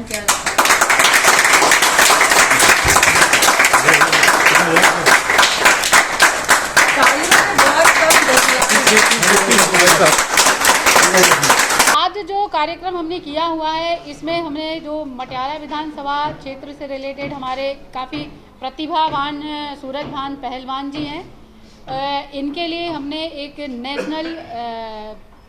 सम्मान किया जाता है। आज जो कार्यक्रम हमने किया हुआ है, इसमें हमने जो मटियाला विधानसभा क्षेत्र से रिलेटेड हमारे काफ़ी प्रतिभावान सूरजभान पहलवान जी हैं, इनके लिए हमने एक नेशनल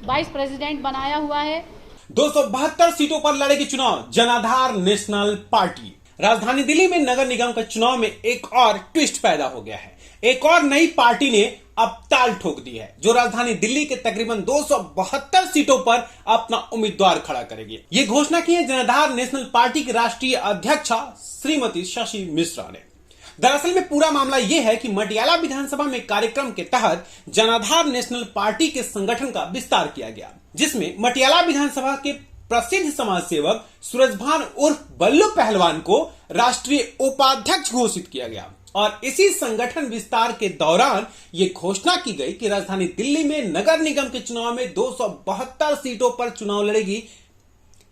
वाइस प्रेसिडेंट बनाया हुआ है। 272 सीटों पर लड़ेगी चुनाव जनाधार नेशनल पार्टी। राजधानी दिल्ली में नगर निगम का चुनाव में एक और ट्विस्ट पैदा हो गया है। एक और नई पार्टी ने अब ताल ठोक दी है, जो राजधानी दिल्ली के तकरीबन 272 सीटों पर अपना उम्मीदवार खड़ा करेगी। ये घोषणा की है जनाधार नेशनल पार्टी की राष्ट्रीय अध्यक्षा श्रीमती शशि मिश्रा ने। दरअसल में पूरा मामला यह है कि मटियाला विधानसभा में कार्यक्रम के तहत जनाधार नेशनल पार्टी के संगठन का विस्तार किया गया, जिसमें मटियाला विधानसभा के प्रसिद्ध समाज सेवक सूरजभान उर्फ बल्लू पहलवान को राष्ट्रीय उपाध्यक्ष घोषित किया गया। और इसी संगठन विस्तार के दौरान यह घोषणा की गई कि राजधानी दिल्ली में नगर निगम के चुनाव में 272 सीटों पर चुनाव लड़ेगी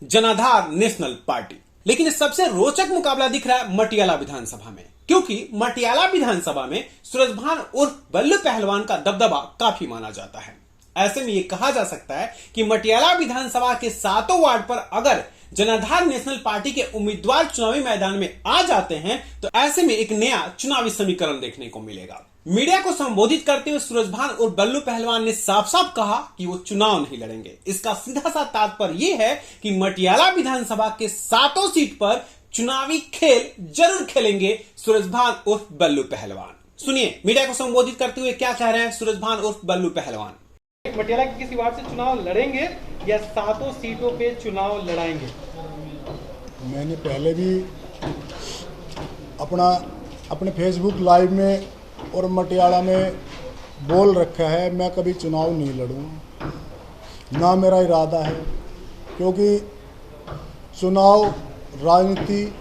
जनाधार नेशनल पार्टी। लेकिन सबसे रोचक मुकाबला दिख रहा है मटियाला विधानसभा में, क्योंकि मटियाला विधानसभा में सूरजभान उर्फ बल्लू पहलवान का दबदबा काफी माना जाता है। ऐसे में यह कहा जा सकता है कि मटियाला विधानसभा के 7 वार्ड पर अगर जनाधार नेशनल पार्टी के उम्मीदवार चुनावी मैदान में आ जाते हैं, तो ऐसे में एक नया चुनावी समीकरण देखने को मिलेगा। मीडिया को संबोधित करते हुए सूरजभान और बल्लू पहलवान ने साफ साफ कहा कि वो चुनाव नहीं लड़ेंगे। इसका सीधा सा तात्पर्य यह है कि मटियाला विधानसभा के 7 सीट पर चुनावी खेल जरूर खेलेंगे सूरजभान उर्फ बल्लू पहलवान। सुनिए मीडिया को संबोधित करते हुए क्या कह रहे हैं सूरजभान उर्फ बल्लू पहलवान। मटियाला के किसी वार्ड से चुनाव लड़ेंगे या 7 सीटों पे चुनाव लड़ाएंगे? मैंने पहले भी अपने फेसबुक लाइव में और मटियाला में बोल रखा है, मैं कभी चुनाव नहीं लड़ूंगा, ना मेरा इरादा है। क्योंकि चुनाव राजनीति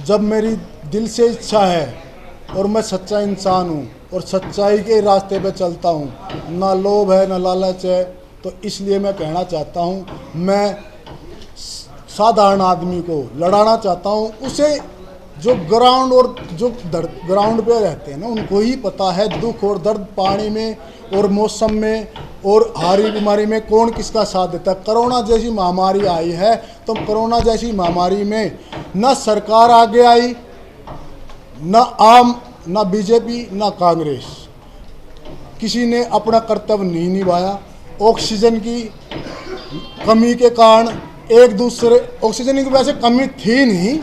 जब मेरी दिल से इच्छा है और मैं सच्चा इंसान हूँ और सच्चाई के रास्ते पे चलता हूँ, ना लोभ है ना लालच है, तो इसलिए मैं कहना चाहता हूँ, मैं साधारण आदमी को लड़ाना चाहता हूँ। उसे जो ग्राउंड और जो ग्राउंड पे रहते हैं ना, उनको ही पता है दुख और दर्द पानी में और मौसम में और हारी बीमारी में कौन किसका साथ देता है। कोरोना जैसी महामारी आई है, तो कोरोना जैसी महामारी में ना सरकार आगे आई, ना बीजेपी ना कांग्रेस, किसी ने अपना कर्तव्य नहीं निभाया। ऑक्सीजन की कमी के कारण एक दूसरे, ऑक्सीजन की वैसे कमी थी नहीं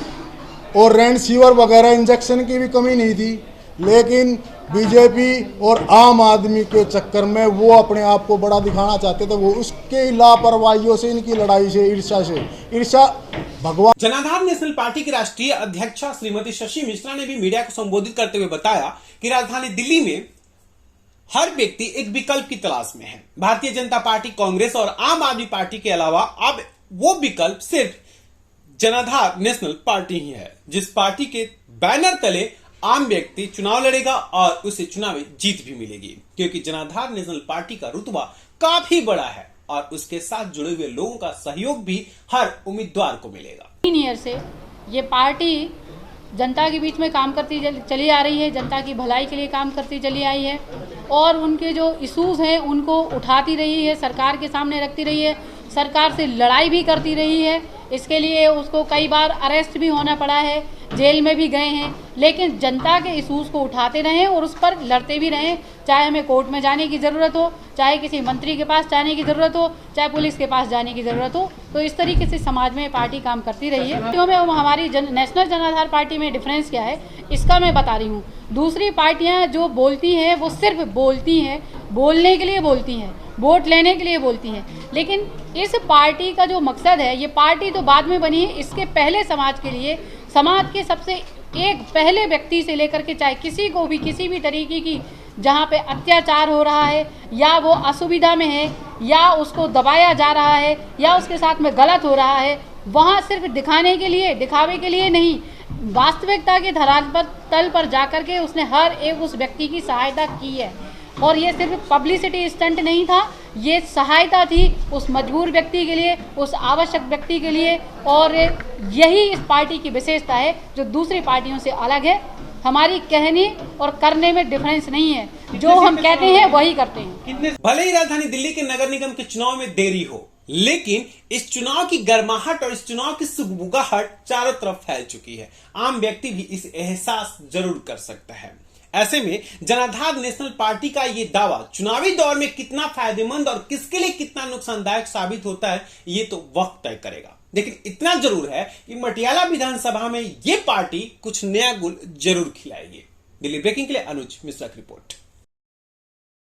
और रेमडेसिविर वगैरह इंजेक्शन की भी कमी नहीं थी, लेकिन बीजेपी और आम आदमी के चक्कर में वो अपने आप को बड़ा दिखाना चाहते थे। वो उसके लापरवाहियों से, इनकी लड़ाई से, ईर्ष्या भगवान। जनाधार नेशनल पार्टी की राष्ट्रीय अध्यक्षा श्रीमती शशि मिश्रा ने भी मीडिया को संबोधित करते हुए बताया कि राजधानी दिल्ली में हर व्यक्ति एक विकल्प की तलाश में है। भारतीय जनता पार्टी, कांग्रेस और आम आदमी पार्टी के अलावा अब वो विकल्प सिर्फ जनाधार नेशनल पार्टी ही है, जिस पार्टी के बैनर तले आम व्यक्ति चुनाव लड़ेगा और उसे चुनावी जीत भी मिलेगी, क्योंकि जनाधार नेशनल पार्टी का रुतबा काफी बड़ा है और उसके साथ जुड़े हुए लोगों का सहयोग भी हर उम्मीदवार को मिलेगा। 3 ईयर से ये पार्टी जनता के बीच में काम करती चली आ रही है, जनता की भलाई के लिए काम करती चली आई है और उनके जो इशूज़ हैं उनको उठाती रही है, सरकार के सामने रखती रही है, सरकार से लड़ाई भी करती रही है। इसके लिए उसको कई बार अरेस्ट भी होना पड़ा है, जेल में भी गए हैं, लेकिन जनता के इशूज़ को उठाते रहें और उस पर लड़ते भी रहें, चाहे हमें कोर्ट में जाने की ज़रूरत हो, चाहे किसी मंत्री के पास जाने की ज़रूरत हो, चाहे पुलिस के पास जाने की ज़रूरत हो। तो इस तरीके से समाज में पार्टी काम करती रही है। तो हमें हमारी नेशनल जनाधार पार्टी में डिफरेंस क्या है, इसका मैं बता रही हूँ। दूसरी पार्टियाँ जो बोलती हैं वो सिर्फ बोलती हैं, बोलने के लिए बोलती हैं, वोट लेने के लिए बोलती हैं, लेकिन इस पार्टी का जो मकसद है, ये पार्टी तो बाद में बनी है, इसके पहले समाज के लिए, समाज के सबसे एक पहले व्यक्ति से लेकर के चाहे किसी को भी किसी भी तरीके की जहाँ पे अत्याचार हो रहा है या वो असुविधा में है या उसको दबाया जा रहा है या उसके साथ में गलत हो रहा है, वहाँ सिर्फ दिखाने के लिए, दिखावे के लिए नहीं, वास्तविकता के धरातल पर जाकर के उसने हर एक उस व्यक्ति की सहायता की है। और ये सिर्फ पब्लिसिटी स्टंट नहीं था, ये सहायता थी उस मजबूर व्यक्ति के लिए, उस आवश्यक व्यक्ति के लिए। और यही इस पार्टी की विशेषता है जो दूसरी पार्टियों से अलग है। हमारी कहने और करने में डिफरेंस नहीं है, जो हम कहते हैं वही करते हैं। भले ही राजधानी दिल्ली के नगर निगम के चुनाव में देरी हो, लेकिन इस चुनाव की गर्माहट और इस चुनाव की सुगबुगाहट चारों तरफ फैल चुकी है। आम व्यक्ति भी इस एहसास जरूर कर सकता है। ऐसे में जनाधार नेशनल पार्टी का ये दावा चुनावी दौर में कितना फायदेमंद और किसके लिए कितना नुकसानदायक साबित होता है, ये तो वक्त तय करेगा। लेकिन इतना जरूर है कि मटियाला विधानसभा में ये पार्टी कुछ नया गुल जरूर खिलाएगी। दिल्ली ब्रेकिंग के लिए अनुज मिश्रा की रिपोर्ट।